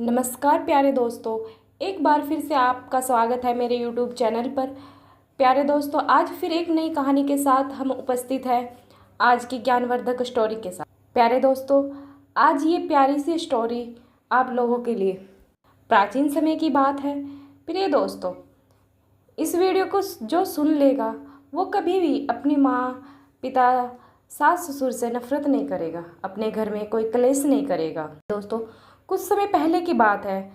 नमस्कार प्यारे दोस्तों, एक बार फिर से आपका स्वागत है मेरे YouTube चैनल पर। प्यारे दोस्तों, आज फिर एक नई कहानी के साथ हम उपस्थित हैं आज की ज्ञानवर्धक स्टोरी के साथ। प्यारे दोस्तों, आज ये प्यारी सी स्टोरी आप लोगों के लिए प्राचीन समय की बात है। प्रिय दोस्तों, इस वीडियो को जो सुन लेगा वो कभी भी अपनी माँ, पिता, सास ससुर से नफरत नहीं करेगा, अपने घर में कोई क्लेश नहीं करेगा। दोस्तों, कुछ समय पहले की बात है,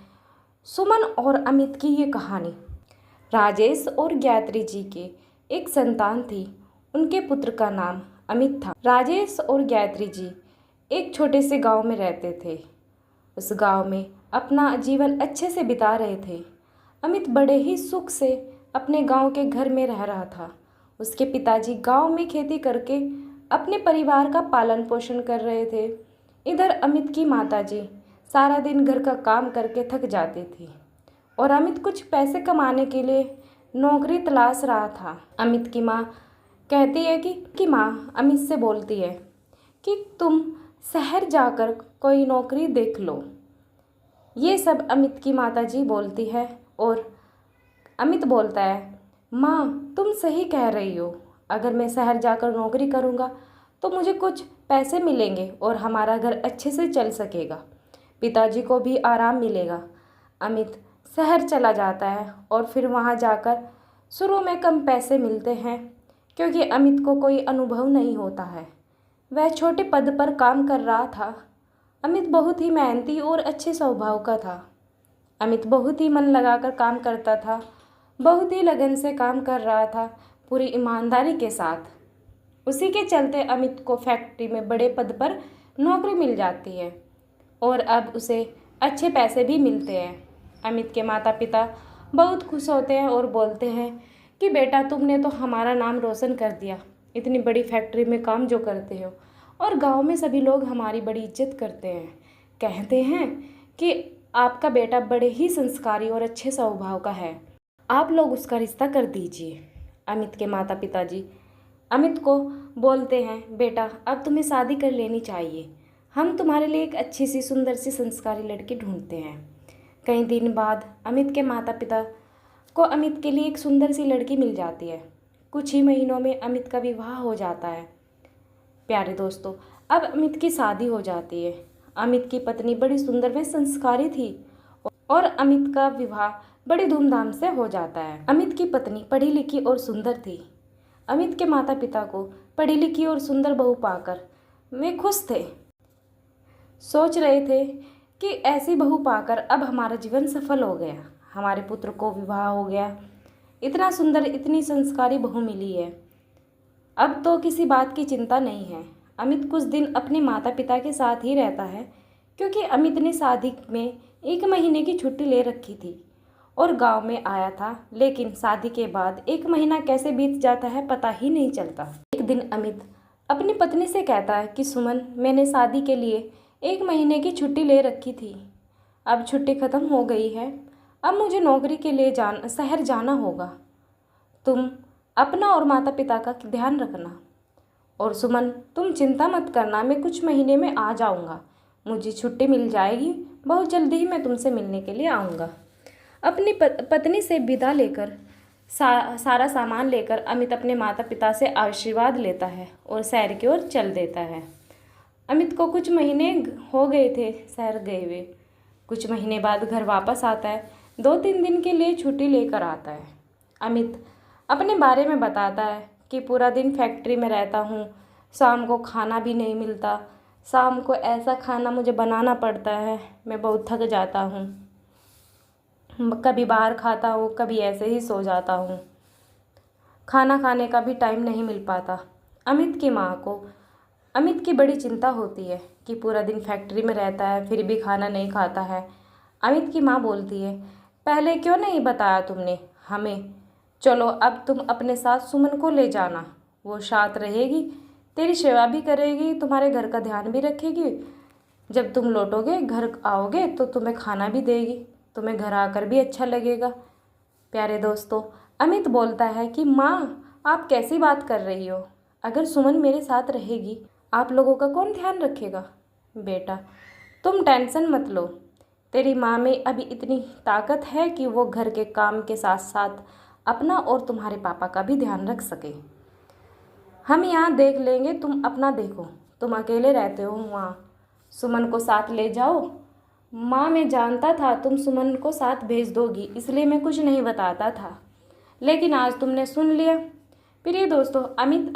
सुमन और अमित की ये कहानी। राजेश और गायत्री जी के एक संतान थी। उनके पुत्र का नाम अमित था। राजेश और गायत्री जी एक छोटे से गांव में रहते थे। उस गांव में अपना जीवन अच्छे से बिता रहे थे। अमित बड़े ही सुख से अपने गांव के घर में रह रहा था। उसके पिताजी गांव में खेती करके अपने परिवार का पालन पोषण कर रहे थे। इधर अमित की माताजी सारा दिन घर का काम करके थक जाती थी और अमित कुछ पैसे कमाने के लिए नौकरी तलाश रहा था। अमित की माँ कहती है कि माँ अमित से बोलती है कि तुम शहर जाकर कोई नौकरी देख लो। ये सब अमित की माताजी बोलती है और अमित बोलता है, माँ तुम सही कह रही हो, अगर मैं शहर जाकर नौकरी करूँगा तो मुझे कुछ पैसे मिलेंगे और हमारा घर अच्छे से चल सकेगा, पिताजी को भी आराम मिलेगा। अमित शहर चला जाता है और फिर वहाँ जाकर शुरू में कम पैसे मिलते हैं क्योंकि अमित को कोई अनुभव नहीं होता है। वह छोटे पद पर काम कर रहा था। अमित बहुत ही मेहनती और अच्छे स्वभाव का था। अमित बहुत ही मन लगाकर काम करता था, बहुत ही लगन से काम कर रहा था, पूरी ईमानदारी के साथ। उसी के चलते अमित को फैक्ट्री में बड़े पद पर नौकरी मिल जाती है और अब उसे अच्छे पैसे भी मिलते हैं। अमित के माता पिता बहुत खुश होते हैं और बोलते हैं कि बेटा तुमने तो हमारा नाम रोशन कर दिया, इतनी बड़ी फैक्ट्री में काम जो करते हो और गांव में सभी लोग हमारी बड़ी इज्जत करते हैं। कहते हैं कि आपका बेटा बड़े ही संस्कारी और अच्छे स्वभाव का है, आप लोग उसका रिश्ता कर दीजिए। अमित के माता पिताजी अमित को बोलते हैं, बेटा अब तुम्हें शादी कर लेनी चाहिए, हम तुम्हारे लिए एक अच्छी सी सुंदर सी संस्कारी लड़की ढूंढते हैं। कई दिन बाद अमित के माता पिता को अमित के लिए एक सुंदर सी लड़की मिल जाती है। कुछ ही महीनों में अमित का विवाह हो जाता है। प्यारे दोस्तों, अब अमित की शादी हो जाती है। अमित की पत्नी बड़ी सुंदर व संस्कारी थी और अमित का विवाह बड़ी धूमधाम से हो जाता है। अमित की पत्नी पढ़ी लिखी और सुंदर थी। अमित के माता पिता को पढ़ी लिखी और सुंदर बहू पाकर वे खुश थे। सोच रहे थे कि ऐसी बहू पाकर अब हमारा जीवन सफल हो गया, हमारे पुत्र को विवाह हो गया, इतना सुंदर इतनी संस्कारी बहू मिली है, अब तो किसी बात की चिंता नहीं है। अमित कुछ दिन अपने माता पिता के साथ ही रहता है क्योंकि अमित ने शादी में 1 महीने की छुट्टी ले रखी थी और गांव में आया था, लेकिन शादी के बाद 1 महीना कैसे बीत जाता है पता ही नहीं चलता। एक दिन अमित अपनी पत्नी से कहता है कि सुमन, मैंने शादी के लिए 1 महीने की छुट्टी ले रखी थी, अब छुट्टी ख़त्म हो गई है, अब मुझे नौकरी के लिए शहर जाना होगा, तुम अपना और माता पिता का ध्यान रखना। और सुमन तुम चिंता मत करना, मैं कुछ महीने में आ जाऊंगा, मुझे छुट्टी मिल जाएगी, बहुत जल्दी ही मैं तुमसे मिलने के लिए आऊँगा। अपनी पत्नी से विदा लेकर सारा सामान लेकर अमित अपने माता पिता से आशीर्वाद लेता है और शहर की ओर चल देता है। अमित को कुछ महीने हो गए थे शहर गए हुए। कुछ महीने बाद घर वापस आता है, 2-3 दिन के लिए छुट्टी लेकर आता है। अमित अपने बारे में बताता है कि पूरा दिन फैक्ट्री में रहता हूँ, शाम को खाना भी नहीं मिलता, शाम को ऐसा खाना मुझे बनाना पड़ता है, मैं बहुत थक जाता हूँ, कभी बाहर खाता हूँ, कभी ऐसे ही सो जाता हूँ, खाना खाने का भी टाइम नहीं मिल पाता। अमित की माँ को अमित की बड़ी चिंता होती है कि पूरा दिन फैक्ट्री में रहता है फिर भी खाना नहीं खाता है। अमित की माँ बोलती है, पहले क्यों नहीं बताया तुमने हमें, चलो अब तुम अपने साथ सुमन को ले जाना, वो साथ रहेगी, तेरी सेवा भी करेगी, तुम्हारे घर का ध्यान भी रखेगी, जब तुम लौटोगे घर आओगे तो तुम्हें खाना भी देगी, तुम्हें घर आकर भी अच्छा लगेगा। प्यारे दोस्तों, अमित बोलता है कि माँ आप कैसी बात कर रही हो, अगर सुमन मेरे साथ रहेगी आप लोगों का कौन ध्यान रखेगा। बेटा तुम टेंशन मत लो, तेरी माँ में अभी इतनी ताकत है कि वो घर के काम के साथ साथ अपना और तुम्हारे पापा का भी ध्यान रख सके। हम यहाँ देख लेंगे, तुम अपना देखो। तुम अकेले रहते हो वहाँ, सुमन को साथ ले जाओ। माँ, मैं जानता था तुम सुमन को साथ भेज दोगी, इसलिए मैं कुछ नहीं बताता था, लेकिन आज तुमने सुन लिया। प्रिय दोस्तों, अमित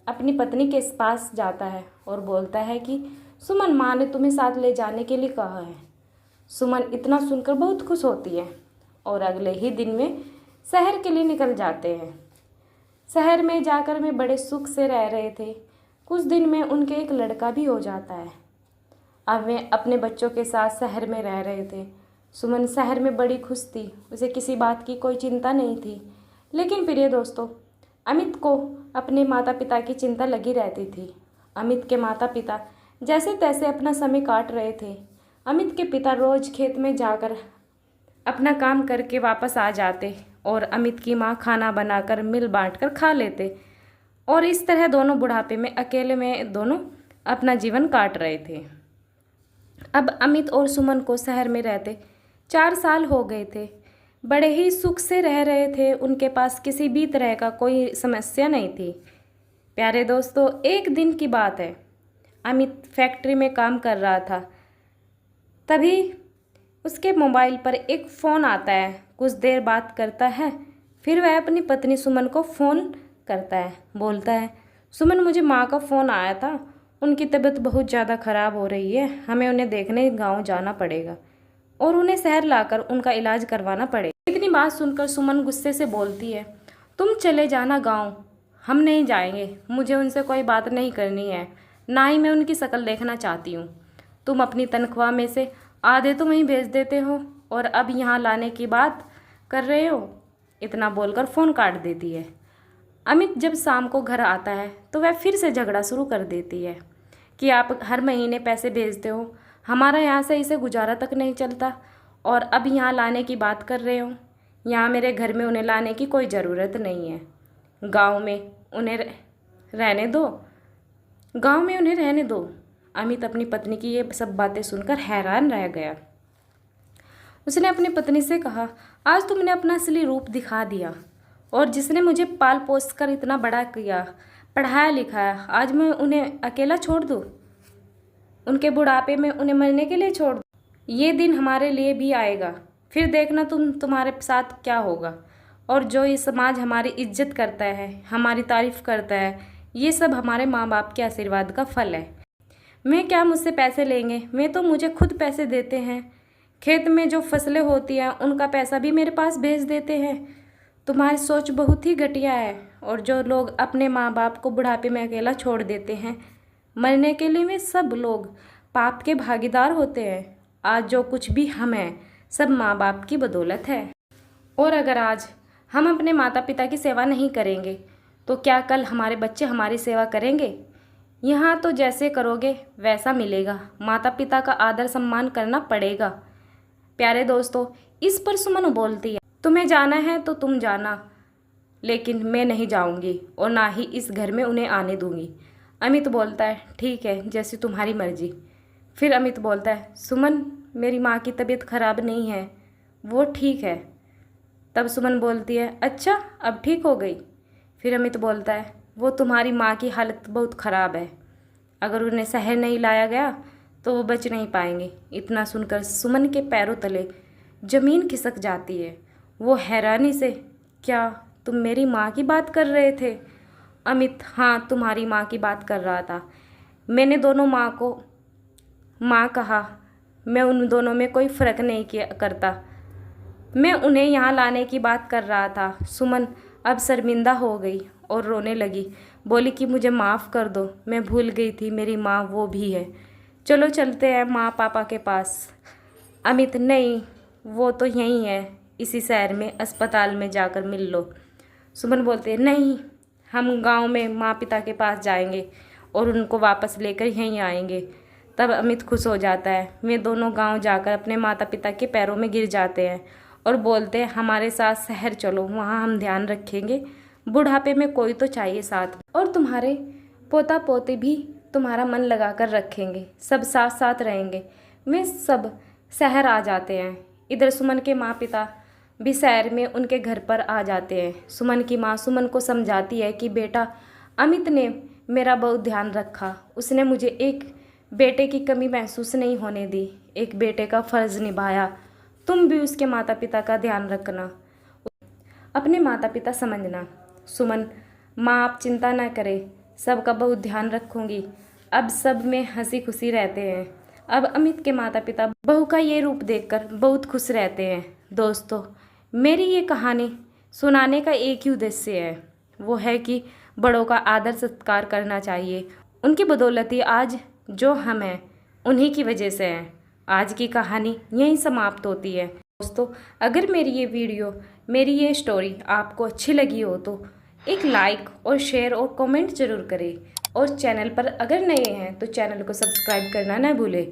अपनी पत्नी के पास जाता है और बोलता है कि सुमन, माँ ने तुम्हें साथ ले जाने के लिए कहा है। सुमन इतना सुनकर बहुत खुश होती है और अगले ही दिन में शहर के लिए निकल जाते हैं। शहर में जाकर वे बड़े सुख से रह रहे थे। कुछ दिन में उनके एक लड़का भी हो जाता है। अब वे अपने बच्चों के साथ शहर में रह रहे थे। सुमन शहर में बड़ी खुश थी, उसे किसी बात की कोई चिंता नहीं थी। लेकिन प्रिय दोस्तों, अमित को अपने माता पिता की चिंता लगी रहती थी। अमित के माता पिता जैसे तैसे अपना समय काट रहे थे। अमित के पिता रोज खेत में जाकर अपना काम करके वापस आ जाते और अमित की माँ खाना बनाकर मिल बांट कर खा लेते, और इस तरह दोनों बुढ़ापे में अकेले में दोनों अपना जीवन काट रहे थे। अब अमित और सुमन को शहर में रहते 4 साल हो गए थे। बड़े ही सुख से रह रहे थे, उनके पास किसी भी तरह का कोई समस्या नहीं थी। प्यारे दोस्तों, एक दिन की बात है, अमित फैक्ट्री में काम कर रहा था। तभी उसके मोबाइल पर एक फ़ोन आता है। कुछ देर बात करता है, फिर वह अपनी पत्नी सुमन को फ़ोन करता है। बोलता है, सुमन, मुझे माँ का फ़ोन आया था, उनकी तबीयत बहुत ज़्यादा ख़राब हो रही है, हमें उन्हें देखने गांव जाना पड़ेगा और उन्हें शहर लाकर उनका इलाज करवाना पड़ेगा। इतनी बात सुनकर सुमन गुस्से से बोलती है, तुम चले जाना गाँव, हम नहीं जाएंगे, मुझे उनसे कोई बात नहीं करनी है, ना ही मैं उनकी शक्ल देखना चाहती हूँ। तुम अपनी तनख्वाह में से आधे तो वहीं भेज देते हो और अब यहाँ लाने की बात कर रहे हो। इतना बोलकर फ़ोन काट देती है। अमित जब शाम को घर आता है तो वह फिर से झगड़ा शुरू कर देती है कि आप हर महीने पैसे भेजते हो, हमारा यहाँ से इसे गुजारा तक नहीं चलता, और अब यहाँ लाने की बात कर रहे हो। यहाँ मेरे घर में उन्हें लाने की कोई ज़रूरत नहीं है, गाँव में उन्हें रहने दो, गाँव में उन्हें रहने दो। अमित अपनी पत्नी की ये सब बातें सुनकर हैरान रह गया। उसने अपनी पत्नी से कहा, आज तुमने अपना असली रूप दिखा दिया, और जिसने मुझे पाल पोस कर इतना बड़ा किया, पढ़ाया लिखाया, आज मैं उन्हें अकेला छोड़ दूँ? उनके बुढ़ापे में उन्हें मरने के लिए छोड़ दूँ? ये दिन हमारे लिए भी आएगा, फिर देखना तुम्हारे साथ क्या होगा। और जो ये समाज हमारी इज्जत करता है, हमारी तारीफ़ करता है, ये सब हमारे माँ बाप के आशीर्वाद का फल है। मैं क्या मुझसे पैसे लेंगे, वे तो मुझे खुद पैसे देते हैं। खेत में जो फसलें होती हैं उनका पैसा भी मेरे पास भेज देते हैं। तुम्हारी सोच बहुत ही घटिया है। और जो लोग अपने माँ बाप को बुढ़ापे में अकेला छोड़ देते हैं मरने के लिए, वे सब लोग पाप के भागीदार होते हैं। आज जो कुछ भी हम हैं सब माँ बाप की बदौलत है। और अगर आज हम अपने माता पिता की सेवा नहीं करेंगे तो क्या कल हमारे बच्चे हमारी सेवा करेंगे? यहाँ तो जैसे करोगे वैसा मिलेगा, माता पिता का आदर सम्मान करना पड़ेगा। प्यारे दोस्तों, इस पर सुमन बोलती है, तुम्हें जाना है तो तुम जाना, लेकिन मैं नहीं जाऊँगी और ना ही इस घर में उन्हें आने दूँगी। अमित बोलता है, ठीक है, जैसी तुम्हारी मर्जी। फिर अमित बोलता है, सुमन, मेरी माँ की तबीयत खराब नहीं है, वो ठीक है। तब सुमन बोलती है, अच्छा, अब ठीक हो गई? फिर अमित बोलता है, वो तुम्हारी माँ की हालत बहुत ख़राब है, अगर उन्हें शहर नहीं लाया गया तो वो बच नहीं पाएंगे। इतना सुनकर सुमन के पैरों तले ज़मीन खिसक जाती है। वो हैरानी से, क्या तुम मेरी माँ की बात कर रहे थे? अमित, हाँ, तुम्हारी माँ की बात कर रहा था। मैंने दोनों माँ को माँ कहा, मैं उन दोनों में कोई फ़र्क नहीं किया करता, मैं उन्हें यहाँ लाने की बात कर रहा था। सुमन अब शर्मिंदा हो गई और रोने लगी, बोली कि मुझे माफ़ कर दो, मैं भूल गई थी, मेरी माँ वो भी है, चलो चलते हैं माँ पापा के पास। अमित, नहीं, वो तो यहीं है, इसी शहर में अस्पताल में जाकर मिल लो। सुमन बोलते हैं, नहीं, हम गांव में माँ पिता के पास जाएंगे और उनको वापस लेकर यहीं आएंगे। तब अमित खुश हो जाता है। वे दोनों गांव जाकर अपने माता पिता के पैरों में गिर जाते हैं और बोलते हैं, हमारे साथ शहर चलो, वहाँ हम ध्यान रखेंगे, बुढ़ापे में कोई तो चाहिए साथ, और तुम्हारे पोता पोती भी तुम्हारा मन लगा कर रखेंगे, सब साथ साथ रहेंगे। वे सब शहर आ जाते हैं। इधर सुमन के माँ पिता भी शहर में उनके घर पर आ जाते हैं। सुमन की माँ सुमन को समझाती है कि बेटा, अमित ने मेरा बहुत ध्यान रखा, उसने मुझे एक बेटे की कमी महसूस नहीं होने दी, एक बेटे का फ़र्ज़ निभाया। तुम भी उसके माता पिता का ध्यान रखना, अपने माता पिता समझना। सुमन, माँ आप चिंता ना करें, सबका बहुत ध्यान रखूंगी। अब सब में हंसी खुशी रहते हैं। अब अमित के माता पिता बहू का ये रूप देखकर बहुत खुश रहते हैं। दोस्तों, मेरी ये कहानी सुनाने का एक ही उद्देश्य है, वो है कि बड़ों का आदर सत्कार करना चाहिए। उनकी बदौलत ही आज जो हम हैं, उन्हीं की वजह से हैं। आज की कहानी यहीं समाप्त होती है। दोस्तों, अगर मेरी ये वीडियो, मेरी ये स्टोरी आपको अच्छी लगी हो तो एक लाइक और शेयर और कमेंट ज़रूर करें। और चैनल पर अगर नए हैं तो चैनल को सब्सक्राइब करना ना भूलें।